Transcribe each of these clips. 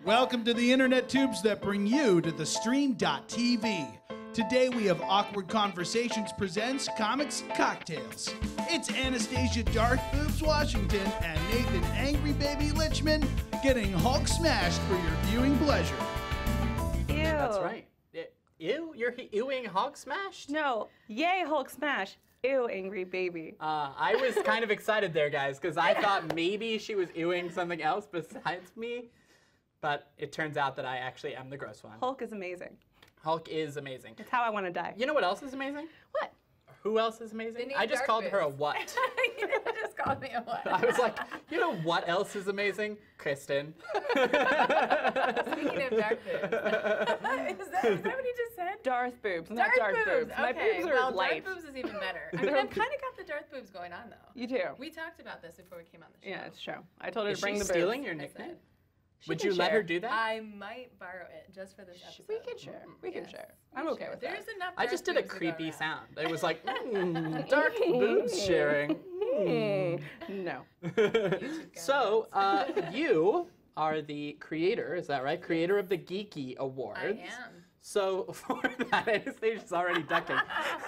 Welcome to the internet tubes that bring you to the stream.tv. Today we have Awkward Conversations presents Comics Cocktails. It's Anastasia Darth Boobs Washington and Nathan Angry Baby Lichtman getting Hulk smashed for your viewing pleasure. Ew. That's right. Ew? You're ewing Hulk smashed? No. Yay, Hulk smash. Ew, Angry Baby. I was kind of excited there, guys, because I thought maybe she was ewing something else besides me. But it turns out that I actually am the gross one. Hulk is amazing. Hulk is amazing. It's how I want to die. You know what else is amazing? What? Who else is amazing? I just called her a what. You just called me a what? I was like, you know what else is amazing? Kristen. Speaking of dark boobs. Is that what you just said? Darth Boobs, not Darth Darth boobs. Boobs. My Okay, boobs are well, light. Darth boobs is even better. I mean, I've kind of got the Darth boobs going on, though. You do. We talked about this before we came on the show. Yeah, it's true. I told her Is to bring she the stealing boobs. your I nickname? said, Would can you let share. her do that? I might borrow it just for this episode. We can share. We can Yes. share. I'm okay with that. There's enough I Darth just did a boobs to go creepy around. sound. It was like, dark boobs sharing. No. So, you are the creator, is that right? Creator of the Geekie Awards. I am. So, for that, Anastasia's already ducking.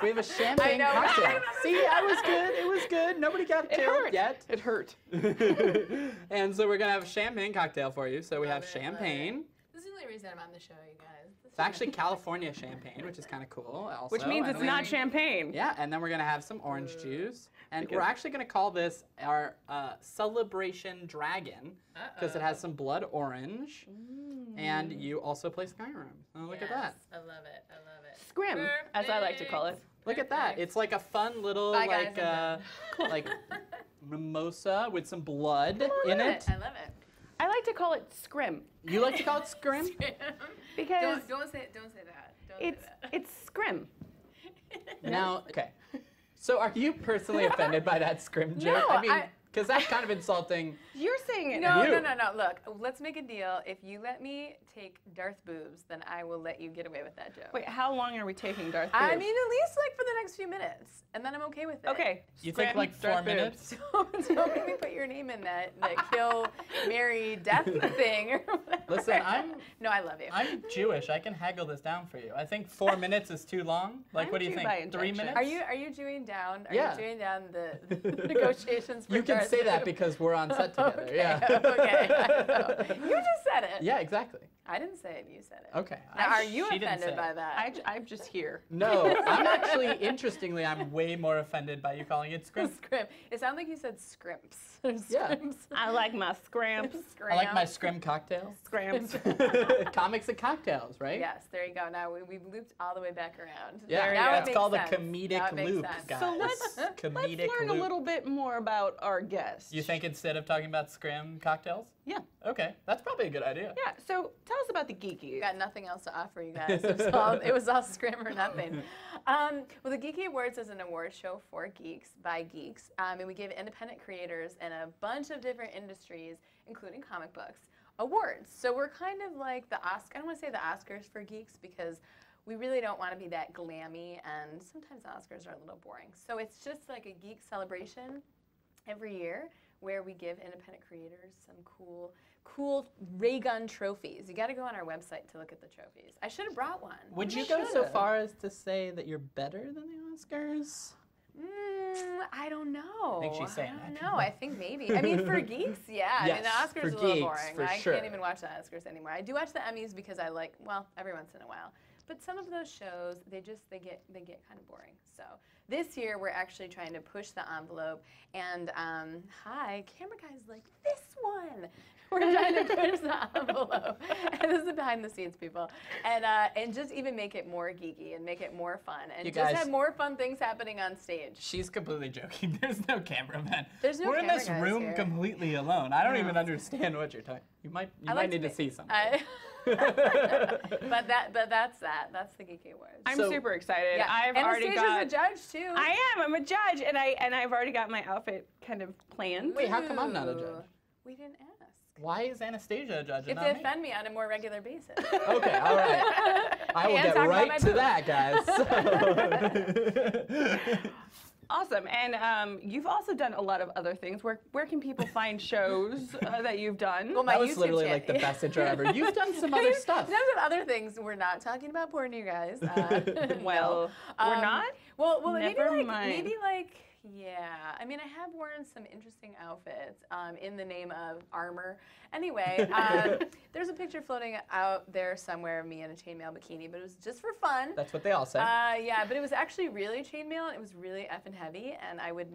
We have a champagne I know. cocktail. See, I was good. It was good. Nobody got It killed hurt. yet. It hurt. And so we're going to have a champagne cocktail for you. So we have Love it, love champagne. This is the only reason I'm on the show, you guys. It's actually California champagne, which is kind of cool. Also, Which means and it's then- not champagne. Yeah, and then we're going to have some orange juice. And we're Because- actually going to call this our Celebration Dragon because it has some blood orange. And you also play Skyrim. Oh, look at that. I love it. I love it. Scrim, as I like to call it. Look at that. Perfect. It's like a fun little Bye, guys, like mimosa with some blood in I it. I love it. I like to call it scrim You like to call it scrim? because Don't say that. Don't say that. it's scrim. Now, okay. So are you personally offended by that scrim joke? No, I mean, I- because that's kind of insulting. You're saying it. No, You. no. Look, let's make a deal. If you let me take Darth Boobs, then I will let you get away with that joke. Wait, how long are we taking Darth Boobs? I mean, at least like for the next few minutes, and then I'm okay with it. Okay. You think scrim, like 4 Darth Boobs. minutes? Don't make me put your name in that kill, marry, death thing or whatever. Listen, No, I love you. I'm Jewish. I can haggle this down for you. I think 4 minutes is too long. Like, I'm what do you Jew think? by 3 injection. minutes? Are you chewing down? Are Yeah. you chewing down the negotiations for You can Darth say that Boobs? because we're on set together. Okay, Yeah. okay. I know. You just said it. Yeah, exactly. I didn't say it. You said it. Okay. Now, are you She didn't say offended it. by that? I'm just here. No, I'm actually, interestingly, I'm way more offended by you calling it scrim. Scrim. It sounded like you said scrimps. Yeah. Scrimps. I like my scramps. I like my scrim cocktail. Scramps. Comics and cocktails, right? Yes, there you go. Now we've looped all the way back around. Yeah, now that's it makes called sense. a Now comedic it makes loop, sense. guys. So let's Comedic learn loop. a little bit more about our guest. You think instead of talking about scrim cocktails? Yeah. Okay, that's probably a good idea. Yeah. So tell us about the Geekie. Got nothing else to offer you guys. It was all scrim or nothing. Well, the Geekie Awards is an award show for geeks by geeks, and we give independent creators in a bunch of different industries, including comic books, awards. So we're kind of like the Oscar. I don't want to say the Oscars for geeks because we really don't want to be that glammy, and sometimes the Oscars are a little boring. So it's just like a geek celebration every year where we give independent creators some cool ray gun trophies. You got to go on our website to look at the trophies. I should have brought one. Would you go so far as to say that you're better than the Oscars? I don't know. I think she's saying I that. don't know. I think maybe. I mean, for geeks, yeah. I mean, the Yes, Oscars for are a little geeks, boring. for I sure. can't even watch the Oscars anymore. I do watch the Emmys because I like, well, every once in a while. But some of those shows, they get kind of boring. So this year, we're actually trying to push the envelope. And hi, camera guys, like this one. We're trying to push the envelope. And this is the behind the scenes, people. And just even make it more geeky and make it more fun. And You just guys- have more fun things happening on stage. She's completely joking. There's no cameraman. There's no We're in camera this guys room here. completely alone. I don't even understand what you're talking. You might need to see something. But that's that. That's the Geekie Awards. I'm So- super excited. Yeah. I've already Anastasia's got. a judge too. I am. I'm a judge, and I've already got my outfit kind of planned. Wait, how come I'm not a Ooh. judge? We didn't ask. Why is Anastasia a judge and If not they me? offend me on a more regular basis. Okay, all right. I will And get talk about right my to boobs. that, guys. Awesome. And you've also done a lot of other things. Where can people find shows that you've done? Well, my That was YouTube literally channel. like the best intro ever. You've done some other stuff. There's some other things. We're not talking about porn, you guys. Well, No. we're not? Well, Never maybe mind. yeah. I mean, I have worn some interesting outfits in the name of armor. Anyway, there's a picture floating out there somewhere of me in a chainmail bikini, but it was just for fun. That's what they all say. Yeah, but it was actually really chainmail, and it was really effing heavy, and I would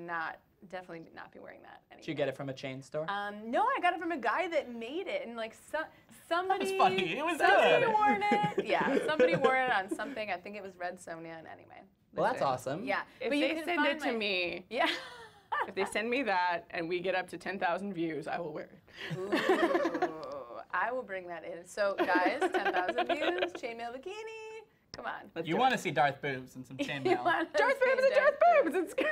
definitely not be wearing that anymore. Did you get it from a chain store? No, I got it from a guy that made it, and like somebody. That was funny. It was somebody good. wore it. Yeah, somebody wore it on something. I think it was Red Sonia. And anyway. Well, that's awesome. Yeah, If but you they can send find it to me, Yeah. if they send me that and we get up to 10,000 views, I will wear it. Ooh, I will bring that in. So guys, 10,000 views, chainmail bikini. Come on. Let's You do want it. to see Darth Boobs and some You chainmail. wanna Darth see Boobs and Darth Boobs. It's good.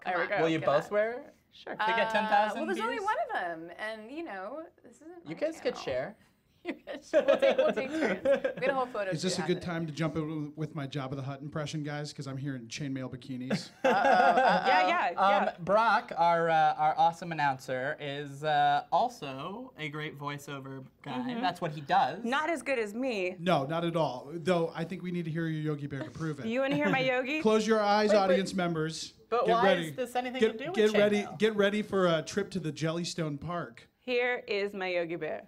Come There we on. go. Will you Get both that. wear it? Sure. To get 10,000 Well, there's only views? one of them, and you know, this isn't. You my guys could channel. share. You guys should. We'll take turns. We got a whole photo Is this a shoot good happening. time to jump in with my Jabba the Hutt impression, guys? Because I'm hearing chainmail bikinis. Yeah. Brock, our awesome announcer, is also a great voiceover guy. That's what he does. Not as good as me. No, not at all. Though I think we need to hear your Yogi Bear to prove it. You want to hear my yogi? Close your eyes, Wait, audience members. But Get why ready. is this anything get, to do with get ready. chainmail? Get ready for a trip to the Jellystone Park. Here is my yogi bear.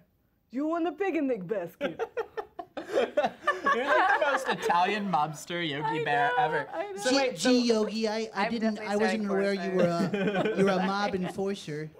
You want a picnic basket? You're like the most Italian mobster Yogi Bear ever. I know. So wait, so, Gee, Yogi, I I'm definitely wasn't studying aware you were foresight. you're a mob enforcer.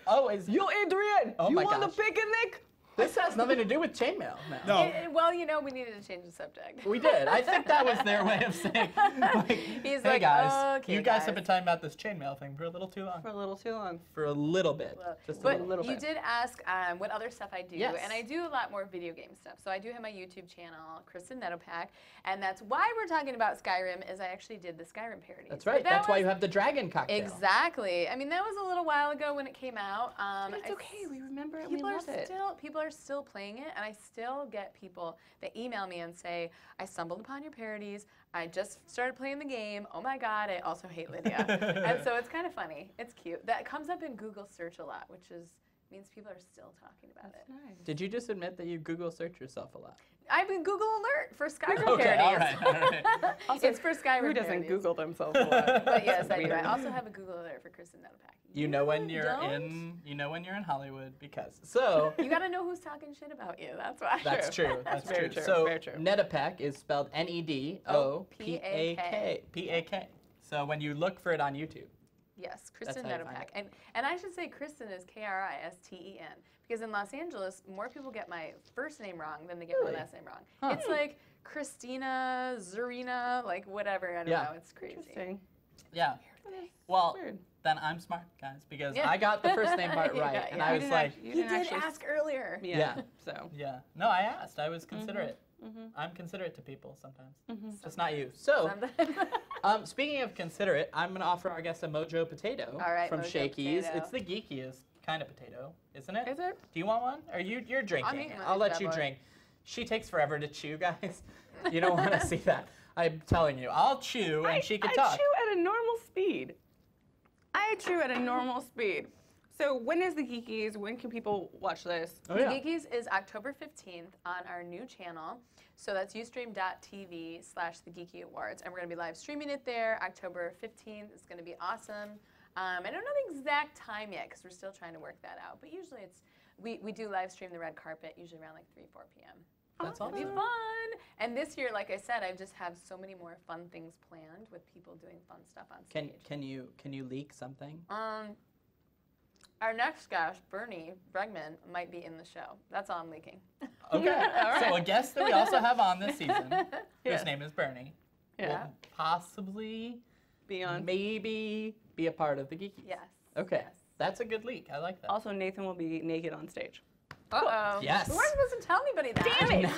Yo, Adrian, Oh you my want gosh. a picnic? this has nothing to do with chainmail. No. Well, you know, we needed to change the subject. We did. I think that was their way of saying, like, He's hey like, guys, okay, you guys have guys." been talking about this chainmail thing for a little too long. For a little too long. For a little bit. Just a But little. you did ask what other stuff I do, Yes. and I do a lot more video game stuff. So I do have my YouTube channel, Kristen Nedopak, and that's why we're talking about Skyrim. Is I actually did the Skyrim parody. That's right. That's why you have the dragon cocktail. Exactly. I mean, that was a little while ago when it came out. But it's okay. We remember it. We love it. People are still playing it, and I still get people that email me and say, "I stumbled upon your parodies. I just started playing the game. Oh my God, I also hate Lydia." And so it's kind of funny. It's cute. That comes up in Google search a lot, which means people are still talking about it. Nice. Did you just admit that you Google search yourself a lot? I'm in Google Alert for Skyrim Okay, all parodies. right, all right. It's for Skyrim Who doesn't parodies. Google themselves a lot? But yes, I do. Weird. I also have a Google Alert for Kristen Nedopak. You know when you're don't? you know when you're in Hollywood because. So You gotta know who's talking shit about you. That's why. that's true. That's Very true. true, So very true. Nedopak is spelled Nedopak. P-A-K. So when you look for it on YouTube. Yes, Kristen how you find Nedopak. And I should say Kristen is Kristen, because in Los Angeles, more people get my first name wrong than they get Really? my last name wrong. Huh. It's like Christina, Zarina, like whatever. I don't Yeah. know. It's crazy. Interesting. Yeah. Well, Weird. then I'm smart, guys, because Yeah. I got the first name part right, Yeah, and yeah. I You was didn't like, you He didn't did actually ask earlier. Yeah. Yeah. So. yeah. No, I asked. I was considerate. Mm-hmm. I'm considerate to people sometimes. Just not you. So, Sometimes. speaking of considerate, I'm going to offer our guest a Mojo potato All right, from Mojo Shakey's. potato. It's the geekiest kind of potato, isn't it? Is it? Do you want one? Or you're drinking? eating one I'll of let these you bad boys. drink. She takes forever to chew, guys. You don't want to see that. I'm telling you. I'll chew and she can I talk. chew at a normal speed. I chew at a normal speed. So when is the Geekies? When can people watch this? Oh, yeah. Geekies is October 15th on our new channel. So that's ustream.tv/the Geekie Awards. And we're going to be live streaming it there October 15th. It's going to be awesome. I don't know the exact time yet because we're still trying to work that out. But usually we do live stream the red carpet usually around like 3-4 p.m. That's It'll be awesome. fun. And this year, like I said, I just have so many more fun things planned with people doing fun stuff on stage. Can you leak something? Our next guest, Bernie Bregman, might be in the show. That's all I'm leaking. Okay. So a guest that we also have on this season, Yeah. whose name is Bernie, Yeah. will possibly, Beyond. maybe be a part of the Geekies. Yes. Okay. Yes. That's a good leak. I like that. Also, Nathan will be naked on stage. Uh-oh. Yes. We weren't supposed to tell anybody that. Damn it.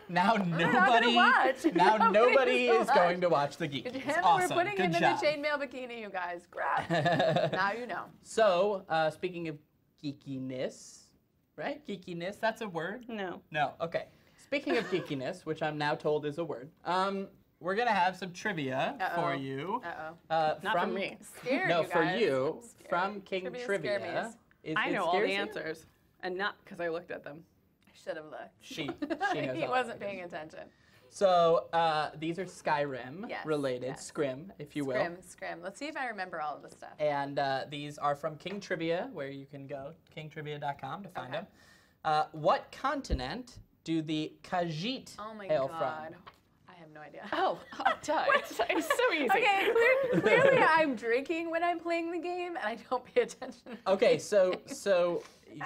Now not gonna nobody, watch. now Nobody's nobody gonna is watch. going to watch the Geekies. Good job. Awesome. We're putting Good him job. in the chainmail bikini, you guys. Grab. Now you know. So, speaking of geekiness, right? Geekiness, that's a word? No. No. Okay. Speaking of geekiness, which I'm now told is a word, we're gonna have some trivia for you. Uh-oh. Not from for me. Scared, No, you for guys. you I'm scared. from King Trivia scare Trivia. me. I know all scares the you? answers, and not because I looked at them. I should have looked. She knows He all wasn't the paying attention. So these are Skyrim Yes, related, yes. Scrim, if you will. Scrim. Let's see if I remember all of the stuff. And these are from King Trivia, where you can go kingtrivia.com to find them. What continent do the Khajiit Oh my hail God. from? I have no idea. Oh, duh. It's so easy. Okay, clearly I'm drinking when I'm playing the game, and I don't pay attention. Okay, so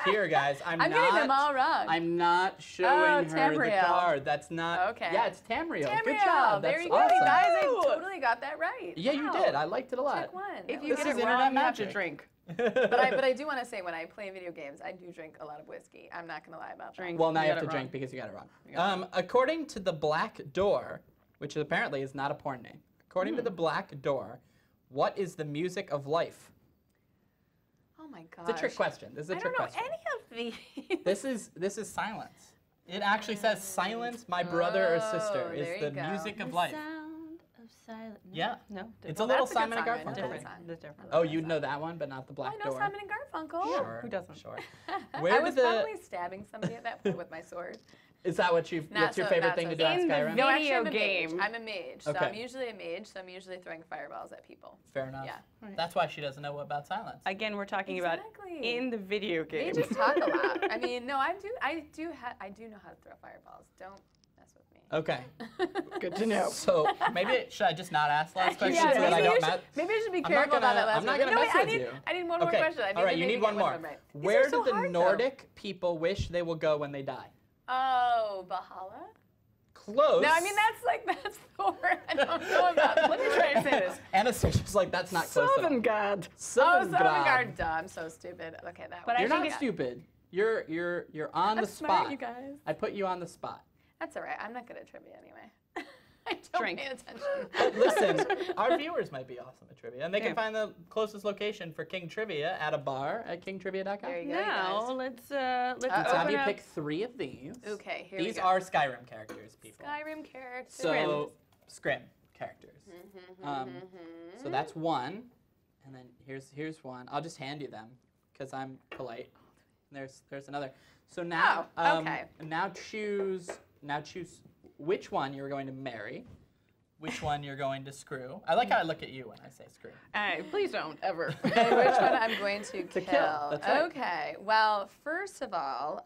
here, guys, I'm getting them all wrong. I'm not showing her the Tamriel. card. That's not. Okay. Yeah, it's Tamriel. Good Tamriel, job. there That's you go, awesome. you guys. I Woo! totally got that right. Yeah, you Wow. did. I liked it a lot. Check one. If That you was- get is it wrong, internet you have to magic. drink. but I do want to say when I play video games, I do drink a lot of whiskey. I'm not gonna lie about that. Drink. Well, now You you got have to it drink wrong. because you got it wrong. You got it According to the Black Door, which apparently is not a porn name, according to the Black Door, what is the music of life? Oh my god. It's a trick question. This is a I trick don't know question. any of these. This is silence. It actually says silence, my brother or sister, Oh, is there the you go. music of life. Sound of silence. Yeah. No. It's a Well, little that's a good Simon and song. I know Garfunkel. that song. That's different. Oh, you'd know that one, but not the Black I know Door. Simon and Garfunkel. Sure. Who doesn't? Sure. I Where was did the probably stabbing somebody at that point with my sword. Is that what you? Not What's your so- favorite not thing so to do on In the Skyrim? No, actually, Video I'm a game. mage. I'm a mage, so Okay. I'm usually a mage. So I'm usually throwing fireballs at people. Fair enough. Yeah. Right. That's why she doesn't know about silence. Again, we're talking about Exactly. in the video game. They just talk a lot. I mean, no, I do know how to throw fireballs. Don't mess with me. Okay. Good to know. So maybe should I just not ask the last question Yeah, so that I don't mess? maybe I should be I'm not careful about gonna- that last I'm not one. gonna No, mess wait, with you. I need one more Okay. question. All right, to you maybe need one get more. of them right. These Where are so do the hard, though. Nordic people wish they will go when they die? Oh, Valhalla? Close. No, I mean that's Thor. I don't know about. Let me try to say this. Anastasia's like, that's not close enough. Sovngarde. Oh, Sovngarde. Sovngarde. Duh, I'm so stupid. Okay, that But one. You're I not think- stupid. You're on I'm the smart, spot. you guys. I put you on the spot. That's all right. I'm not good at trivia anyway. I don't Drink. pay attention. But listen, our viewers might be awesome at trivia, and they can Yeah. find the closest location for King Trivia at a bar at kingtrivia.com. There you go, Now you let's Let's open have you up. pick 3 of these. guys. Okay, here we These go. are Skyrim characters, people. Skyrim characters. So, Scrim characters. So that's one, and then here's one. I'll just hand you them because I'm polite. There's another. So now, Oh, okay. now choose which one you're going to marry, which one you're going to screw. I like how I look at you when I say screw. Please don't ever. And which one I'm going to To kill. kill, that's right. Okay. Well, first of all,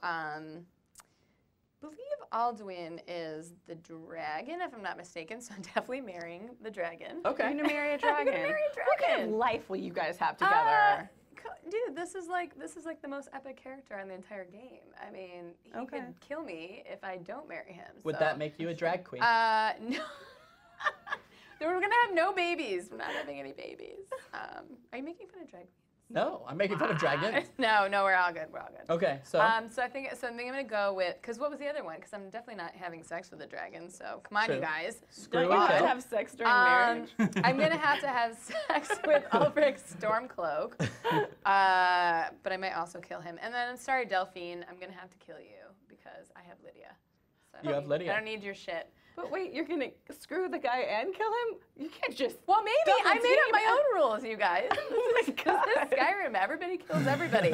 believe Alduin is the dragon, if I'm not mistaken. So I'm definitely marrying the dragon. Okay. You're gonna marry a dragon. marry a What kind of dragon. life will you guys have together? Dude, this is like the most epic character in the entire game. I mean, he Okay. could kill me if I don't marry him. Would so. that make you a drag queen? No. We're gonna have no babies. We're not having any babies. Are you making fun of drag queens? No, I'm making fun of dragons. No, we're all good. We're all good. Okay, so So I think I'm gonna go with, because what was the other one? Because I'm definitely not having sex with a dragon. So come on, True. you guys. screw Don't and you guys kill. have sex during marriage? I'm gonna have to have sex with Ulfric Stormcloak, but I might also kill him. And then I'm sorry, Delphine, I'm gonna have to kill you because I have Lydia. So I You don't have need- Lydia. I don't need your shit. But wait, you're gonna screw the guy and kill him? You can't just. Well, maybe Double I made up team. my own rules, you guys. Because God. this Skyrim, everybody kills everybody.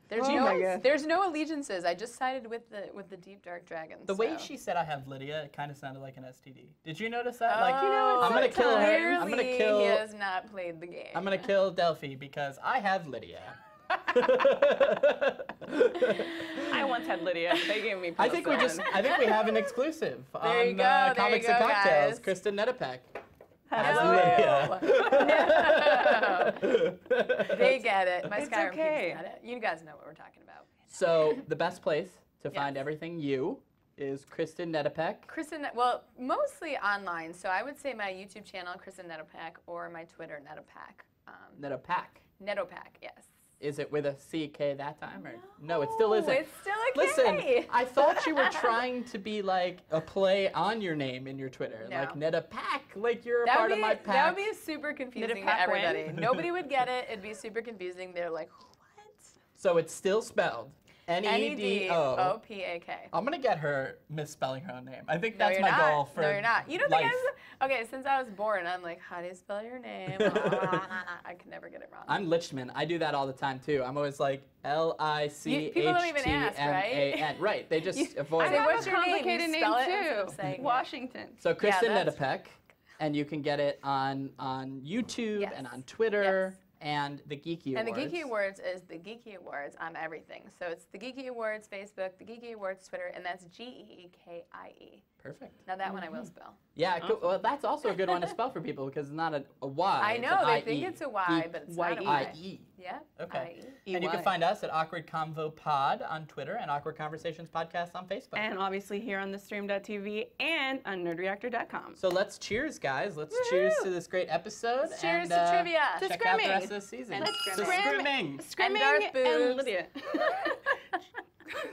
There's Oh my no, God. there's no allegiances. I just sided with the deep dark dragons. The way so. she said I have Lydia, it kind of sounded like an STD. Did you notice that? Oh, I'm gonna kill her. I'm gonna clearly kill. He has not played the game. I'm gonna kill Delphi because I have Lydia. I once had Lydia. They gave me. I think we penicillin. have an exclusive There you on go, there Comics you and go, Cocktails. guys. Kristen Nedopak. Has No. Lydia. They get it. My It's Skyrim okay. peeps get it. You guys know what we're talking about. So the best place to find Yes. everything you is Kristen Nedopak. Kristen, well, mostly online. So I would say my YouTube channel, Kristen Nedopak, or my Twitter, Nedopak. Nedopak. Nedopak, yes. Is it with a CK that time? Or? No, it still isn't. It's still a K. Listen, I thought you were trying to be like a play on your name in your Twitter. No. Like Nedopak, like you're a That part would of my be, pack. that would be super confusing to Nedopak everybody. win? Nobody would get it. It'd be super confusing. They're like, what? So it's still spelled Nedopak. I'm gonna get her misspelling her own name. I think No, that's you're my not. goal for No, you're not. You don't life. think okay, since I was born, I'm like, how do you spell your name? I can never get it wrong. I'm Lichtman. I do that all the time too. I'm always like L-I-C-H-T-M-A-N. People don't even ask, right? Right. They just avoid I it. have what's a your name? complicated You name spell it too. instead of saying it. Washington. So Kristen that's- Nedopak, and you can get it on YouTube Yes. and on Twitter and the Geekie Awards. And the Geekie Awards is the Geekie Awards on everything. So it's the Geekie Awards Facebook, the Geekie Awards Twitter, and that's Geekie. Perfect. Now that one I will spell. Yeah, well, that's also a good one to spell for people because it's not a Y. I it's know, an they I-E. think it's a Y, but it's not a Y. I-E. Yeah? Okay. I-E. And you can find us at Awkward Convo Pod on Twitter and Awkward Conversations Podcast on Facebook. And obviously here on the stream.tv and on nerdreactor.com. So let's cheers, guys. Let's cheers to this great episode. Cheers and, to trivia. To Check out the scrimming. rest of the season. And Scrimming. Scrimming Darth and Boobs. Lydia.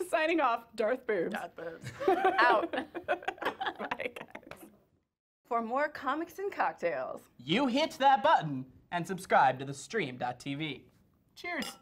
Signing off, Darth Boobs. Darth Boobs. Out. Bye, guys. For more comics and cocktails. You hit that button and subscribe to the stream.tv. Cheers.